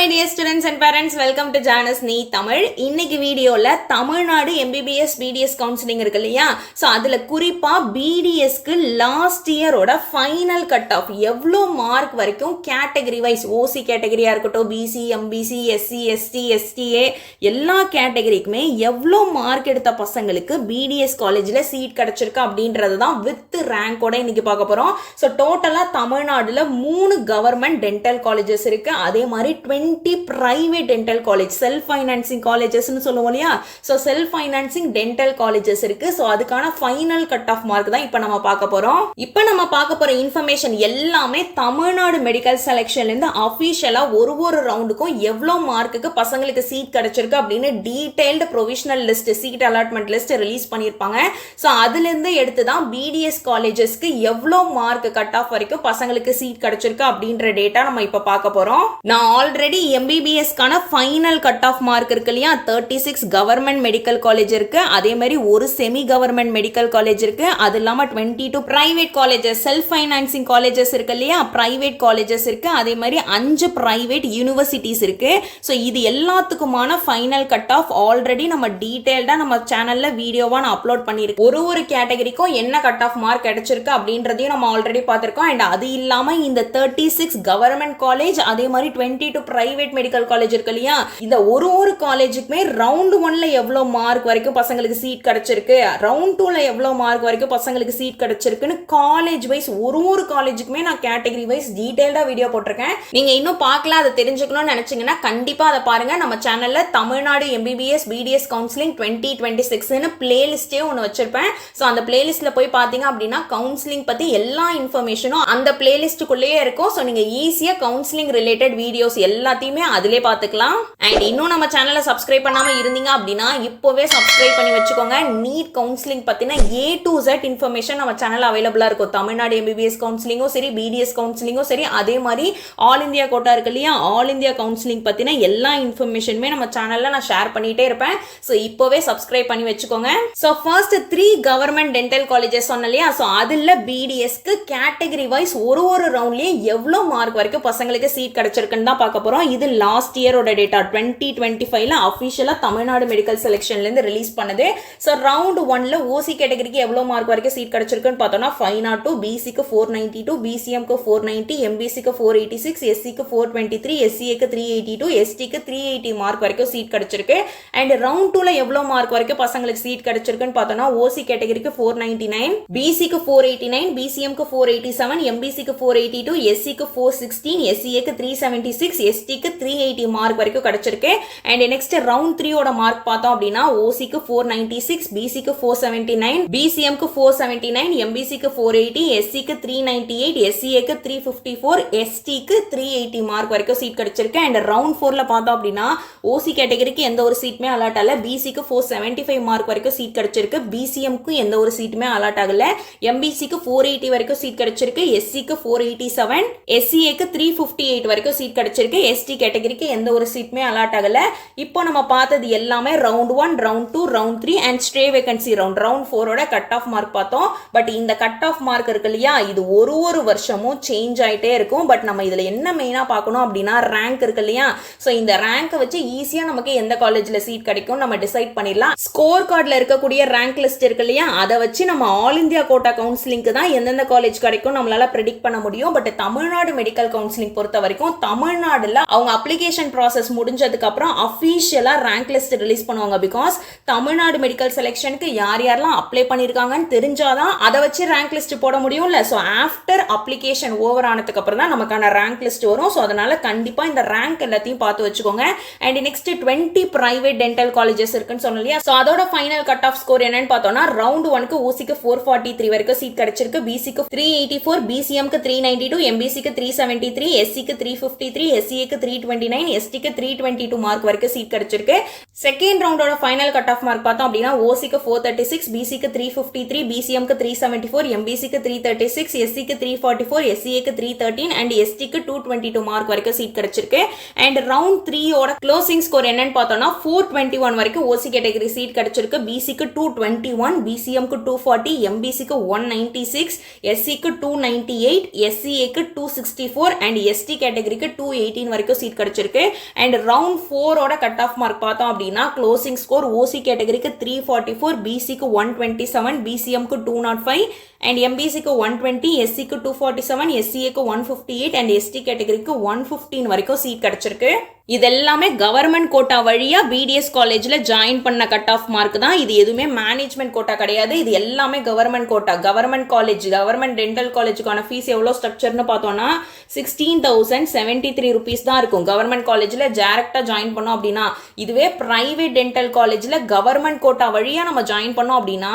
my dear students and parents, welcome to Janus NEET Tamil. இன்னைக்கு வீடியோல Tamil Nadu MBBS BDS counselling இருக்கு இல்லையா, so அதில் குறிப்பாக BDSக்கு லாஸ்ட் இயரோட ஃபைனல் கட் ஆஃப் எவ்வளோ மார்க் வரைக்கும் கேட்டகரி வைஸ் ஓசி கேட்டகரியாக இருக்கட்டும், BC MBC SC ST STA எல்லா கேட்டகரிக்குமே எவ்வளோ மார்க் எடுத்த பசங்களுக்கு BDS காலேஜில் சீட் கிடச்சிருக்கு அப்படின்றது தான் வித் ரேங்கோட இன்னைக்கு பார்க்க போகிறோம். ஸோ டோட்டலாக தமிழ்நாடுல 3 கவர்மெண்ட் டென்டல் காலேஜஸ் இருக்கு, அதே மாதிரி 20 private dental college self financing காலேஜஸ்னு சொல்லுவோம் இல்லையா, so self financing dental colleges இருக்கு. ஸோ அதுக்கான ஃபைனல் கட் ஆஃப் மார்க் தான் இப்போ நம்ம பார்க்க போறோம். இப்போ நம்ம பார்க்க போற இன்ஃபர்மேஷன் எல்லாமே தமிழ்நாடு மெடிக்கல் செலெக்ஷன்ல இருந்து அஃபிஷியலா ஒரு ரவுண்டுக்கும் எவ்வளோ மார்க்குக்கு பசங்களுக்கு சீட் கிடைச்சிருக்கு அப்படின்னு detailed provisional list seat allotment list release பண்ணியிருப்பாங்க. ஸோ அதுல இருந்து எடுத்து தான் BDS காலேஜஸ்க்கு எவ்வளோ மார்க் கட் ஆஃப் வரைக்கும் பசங்களுக்கு சீட் கிடைச்சிருக்கு அப்படின்ற டேட்டா நம்ம இப்போ பார்க்க போறோம். நான் ஆல்ரெடி MBBSக்கான ஃபைனல் கட் ஆஃப் மார்க் இருக்கு இல்லையா, 36 கவர்மெண்ட் மெடிக்கல் காலேஜ் இருக்கு, அதே மாதிரி ஒரு செமி கவர்மெண்ட் மெடிக்கல் காலேஜ் இருக்கு, அது இல்லாம 22 private colleges self financing colleges இருக்கு இல்லையா, பிரைவேட் காலேஜஸ் இருக்கு, அதே மாதிரி 5 பிரைவேட் யூனிவர்சிட்டிஸ் இருக்கு. ஸோ இது எல்லாத்துக்குமான ஃபைனல் கட் ஆஃப் ஆல்ரெடி நம்ம டீடைல்டா நம்ம சேனல்ல வீடியோவா நான் அப்லோட் பண்ணியிருக்கேன். ஒரு கேட்டகரிக்கும் என்ன கட் ஆஃப் மார்க் கிடைச்சிருக்கு அப்படின்றதையும் நம்ம ஆல்ரெடி பார்த்திருக்கோம். அண்ட் அது இல்லாம இந்த 36 கவர்மெண்ட் காலேஜ் அதே மாதிரி 22 பிரைவேட் மெடிக்கல் காலேஜ் இருக்கு இல்லையா, இந்த ஒரு காலேஜுக்குமே ரவுண்ட் 1ல எவ்வளவு மார்க் வரைக்கும் பசங்களுக்கு சீட் கிடைச்சிருக்கு, ரவுண்ட் 2ல எவ்வளவு மார்க் வரைக்கும் பசங்களுக்கு சீட் கிடைச்சிருக்குன்னு காலேஜ் வைஸ் ஒரு காலேஜுக்குமே நான் கேட்டகரி வைஸ் டீடைல்டா வீடியோ போட்டிருக்கேன். நீங்க இன்னும் பார்க்கல, அதை தெரிஞ்சுக்கணும்னு நினைச்சீங்கன்னா கண்டிப்பா அதை பாருங்க. நம்ம சேனல்ல தமிழ்நாடு MBBS BDS கவுன்சிலிங் 2026ன்னு பிளேலிஸ்டே ஒன்று வச்சிருப்பேன். ஸோ அந்த பிளேலிஸ்ட்ல போய் பார்த்தீங்க அப்படின்னா கவுன்சிலிங் பத்தி எல்லா இன்ஃபர்மேஷனும் அந்த பிளேலிஸ்டுக்குள்ளேயே இருக்கும். ஸோ நீங்க ஈஸியா கவுன்சிலிங் ரிலேட்டட் வீடியோஸ் எல்லாத்தையுமே அதிலே பார்த்துக்கலாம். அண்ட் இன்னும் நம்ம சேனலை சப்ஸ்கிரைப் பண்ணாம இருந்தீங்க அப்படின்னா இப்போவே சப்ஸ்கிரைப் பண்ணி வச்சுக்கோங்க. நீட் கவுன்சிலிங் பத்தின A to Z இன்ஃபர்மேஷன் நம்ம சேனல் அவைலபிளா இருக்கும். தமிழ்நாடு MBBS கவுன்சிலிங்கும் சரி, BDS கவுன்சிலிங்கும் சரி, அதே மாதிரி ஆல் இந்தியா கோட்டா இருக்கு இல்லையா, ஆல் இந்தியா கவுன்சிலிங் பத்தின எல்லா இன்ஃபர்மேஷனுமே நம்ம சேனல்ல நான் ஷேர் பண்ணிட்டே இருப்பேன். ஸோ இப்போவே சப்ஸ்கிரைப் பண்ணி வச்சுக்கோங்க. So first 3 government dental colleges சொன்ன இல்லையா, ஸோ அதில் BDSக்கு கேட்டகரி வைஸ் ஒரு ரவுண்ட்லயே எவ்வளோ மார்க் வரைக்கும் பசங்களுக்கு சீட் கிடைச்சிருக்குன்னு தான் பார்க்க போறோம். இது லாஸ்ட் இயரோட டேட்டா 2025ல அஃபிஷியலா தமிழ்நாடு மெடிக்கல் செலெக்ஷன்ல இருந்து ரிலீஸ் பண்ணது. ஸோ ரவுண்ட் 1ல ஓசி கேட்டகரிக்கு எவ்வளவு மார்க் வரைக்கும் சீட் கிடைச்சிருக்குன்னு பார்த்தோம்னா 502, பிசிக்கு 492, பிசிஎம்க்கு 490, எம்பிசிக்கு 486, எஸ்சிக்கு 423, எஸ்சிஏக்கு 382, எஸ்டிக்கு 380 மார்க் வரைக்கும் சீட் கிடைச்சிருக்கு. அண்ட் ரவுண்ட் 2ல எவ்வளவு மார்க் வரைக்கும் பசங்களுக்கு சீட் கிடைச்சிருக்குன்னு பார்த்தோம்னா ஓசி கேட்டகரிக்கு 499, பிசிக்கு 489, பிசிஎம்க்கு 487, எம்பிசிக்கு 482, எஸ்சிக்கு 416, எஸ்சிஏக்கு 376, எஸ்டிக்கு 380 மார்க் வரைக்கும் கிடைச்சிருக்கு. அண்ட் நெக்ஸ்ட் ரவுண்ட் 3 ஓட மார்க் பார்த்தோம் அப்படின்னா ஓசிக்கு 496, பிசிக்கு 479, பிசிஎம்க்கு 479, எம்பிசிக்கு 480, எஸ்சிக்கு 398, எஸ்சிஏக்கு 354, எஸ்டிக்கு 380 மார்க் வரைக்கும் சீட் கிடைச்சிருக்கு. அண்ட் ரவுண்ட் 4ல பார்த்தோம் அப்படின்னா ஓசி கேட்டகரிக்கு எந்த ஒரு சீட்டுமே அலாட் ஆகல, பிசிக்கு 475 மார்க் வரைக்கும் சீட் கிடைச்சிருக்கு, பிசிஎம்க்கு எந்த ஒரு சீட்டுமே அலாட் ஆகல, எம்பிசிக்கு 480 வரைக்கும் சீட் கிடைச்சிருக்கு, எஸ்சிக்கு 487, எஸ்சிஏக்கு 358 வரைக்கும் சீட் கிடைச்சிருக்கு, எஸ்டி கேட்டகரிக்கு எந்த ஒரு சீட்டுமே அலாட் ஆகல. இப்போ நம்ம பார்த்தது எல்லாமே round 1, round 2, round 3 and stay vacancy round 4ஓட கட் ஆஃப் மார்க் பார்த்தோம். பட் இந்த கட் ஆஃப் மார்க் இருக்கு இல்லையா, இது ஒரு வருஷமும் சேஞ்ச் ஆயிட்டே இருக்கும். பட் நம்ம இதுல என்ன மெயினா பார்க்கணும் அப்படின்னா ரேங்க் இருக்கு இல்லையா, ஸோ இந்த ரேங்கை வச்சு ஈஸியா நமக்கு எந்த காலேஜ்ல சீட் கிடைக்கும் நம்ம டிசைட் பண்ணிடலாம். ஸ்கோர் கார்டில் இருக்கக்கூடிய ரேங்க் லிஸ்ட் இருக்கு இல்லையா, அதை வச்சு நம்ம ஆல் இந்தியா கோட்டா கவுன்சிலிங்க்கு தான் எந்தெந்த காலேஜ் கிடைக்கும் நம்மளால ப்ரெடிக்ட் பண்ண முடியும். பட் தமிழ்நாடு மெடிக்கல் கவுன்சிலிங் பொறுத்த வரைக்கும் தமிழ்நாடுல அவங்க அப்ளிகேஷன் ப்ராசஸ் முடிஞ்சதுக்கு அப்புறம் அஃபிஷியலா ரேங்க் லிஸ்ட் ரிலீஸ் பண்ணுவாங்க. பிகாஸ் தமிழ்நாடு மெடிக்கல் செலெக்ஷனுக்கு யாரெல்லாம் அப்ளை பண்ணிருக்காங்கன்னு தெரிஞ்சாதான் அதை வச்சு ரேங்க் லிஸ்ட் போட முடியும்ல. ஸோ ஆஃப்டர் அப்ளிகேஷன் ஓவர் ஆனதுக்கு அப்புறம் தான் நமக்கான ரேங்க் லிஸ்ட் வரும். ஸோ அதனால கண்டிப்பா இந்த ரேங்க் எல்லாத்தையும் பார்த்து வச்சுக்கோங்க. And next 20 private dental colleges இருக்குன்னு சொன்னோம் இல்லையா, ஸோ அதோட ஃபைனல் கட் ஆஃப் ஸ்கோர் என்னன்னு பார்த்தோம்னா ரவுண்ட் 1க்கு ஓசிக்கு 443 வரைக்கும் சீட் கிடைச்சிருக்கு, பிசிக்கு 384, பிசிஎம்க்கு 392, எம்பிசிக்கு 373, எஸ்சிக்கு 353, எஸ்சிஏக்கு 329, எஸ்டிக்கு 322 மார்க் வரைக்கும் சீட் கிடைச்சிருக்கு. செகண்ட் ரவுண்டோட ஃபைனல் கட் ஆஃப் மார்க் பார்த்தோம் அப்படின்னா ஓசிக்கு 436, பிசிக்கு 353, பிசிஎம்க்கு 374, எம்பிசிக்கு 336, எஸ்சிக்கு 344, எஸ்சிஏக்கு 313 அண்ட் எஸ்டிக்கு 222 மார்க் வரைக்கும் சீட் கிடைச்சிருக்கு. அண்ட் ரவுண்ட் 3 ஓட க்ளோசிங் ஸ்கோர் என்னன்னு பார்த்தோம்னா 421 வரைக்கும் ஓசி கேட்டகரி சீட் கிடைச்சிருக்கு, பிசிக்கு 221, பிசிஎம்க்கு 240, எம்பிசிக்கு 196, எஸ்சிக்கு 298, எஸ்சிஏக்கு 264 அண்ட் எஸ்டி கேட்டகரிக்கு 218 வரைக்கும் வரைக்கும் சீட் கிடைச்சிருக்கு. அண்ட் ரவுண்ட் 4ஓட கட் ஆஃப் மார்க் பார்த்தோம் அப்படின்னா க்ளோசிங் ஸ்கோர் ஓசி கேட்டகரிக்கு 344, பிசிக்கு 127, பிசிஎம்க்கு 205 அண்ட் எம்பிசிக்கு 120, எஸ்சிக்கு 247, எஸ்சிஏக்கு 158 அண்ட் எஸ்டி கேட்டகரிக்கு 115 வரைக்கும் சீட் கிடைச்சிருக்கு. இது எல்லாமே கவர்மெண்ட் கோட்டா வழியா பிடிஎஸ் காலேஜ்ல ஜாயின் பண்ண கட் ஆஃப் மார்க் தான். இது எதுவுமே மேனேஜ்மெண்ட் கோட்டா கிடையாது. இது எல்லாமே government quota. Government college, government dental காலேஜுக்கான ஃபீஸ் எவ்வளோ ஸ்ட்ரக்சர்னு பார்த்தோம்னா 16,073 rupees தான் இருக்கும். கவர்மெண்ட் காலேஜ்ல டைரக்டா ஜாயின் பண்ணோம் அப்படின்னா. இதுவே பிரைவேட் டென்டல் காலேஜ்ல கவர்மெண்ட் கோட்டா வழியா நம்ம ஜாயின் பண்ணோம் அப்படின்னா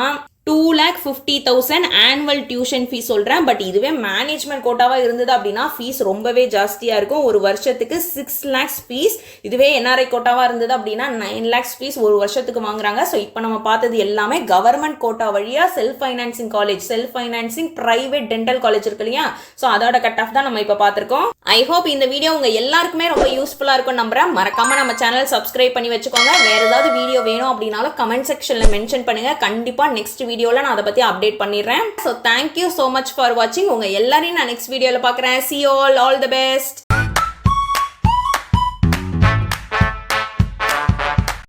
2,50,000 ஆனுவல் டியூஷன் ஃபீஸ் சொல்கிறேன். பட் இதுவே மேனேஜ்மெண்ட் கோட்டாவாக இருந்தது அப்படின்னா ஃபீஸ் ரொம்பவே ஜாஸ்தியாக இருக்கும். ஒரு வருஷத்துக்கு 6 lakhs ஃபீஸ். இதுவே என்ஆர்ஐ கோட்டாவாக இருந்தது அப்படின்னா 9 lakhs ஃபீஸ் ஒரு வருஷத்துக்கு வாங்குறாங்க. ஸோ இப்போ நம்ம பார்த்தது எல்லாமே கவர்மெண்ட் கோட்டா வழியாக self financing college, self financing private dental college இருக்கு இல்லையா? ஸோ அதோட கட் ஆஃப் தான் நம்ம இப்போ பார்த்துருக்கோம். ஐ ஹோப் இந்த வீடியோ உங்கள் எல்லாருக்குமே ரொம்ப யூஸ்ஃபுல்லாக இருக்கும் நம்புறேன். மறக்காம நம்ம சேனல் சப்ஸ்கிரைப் பண்ணி வச்சுக்கோங்க. வேறு ஏதாவது வீடியோ வேணும் அப்படின்னாலும் கமெண்ட் செக்ஷனில் மென்ஷன் பண்ணுங்கள். கண்டிப்பாக நெக்ஸ்ட் வீடியோல நான் அதை பத்தி அப்டேட் பண்ணிடுறேன். So thank you so much for watching. உங்க எல்லாரையும் நான் நெக்ஸ்ட் வீடியோல பார்க்குறேன். See you all the best.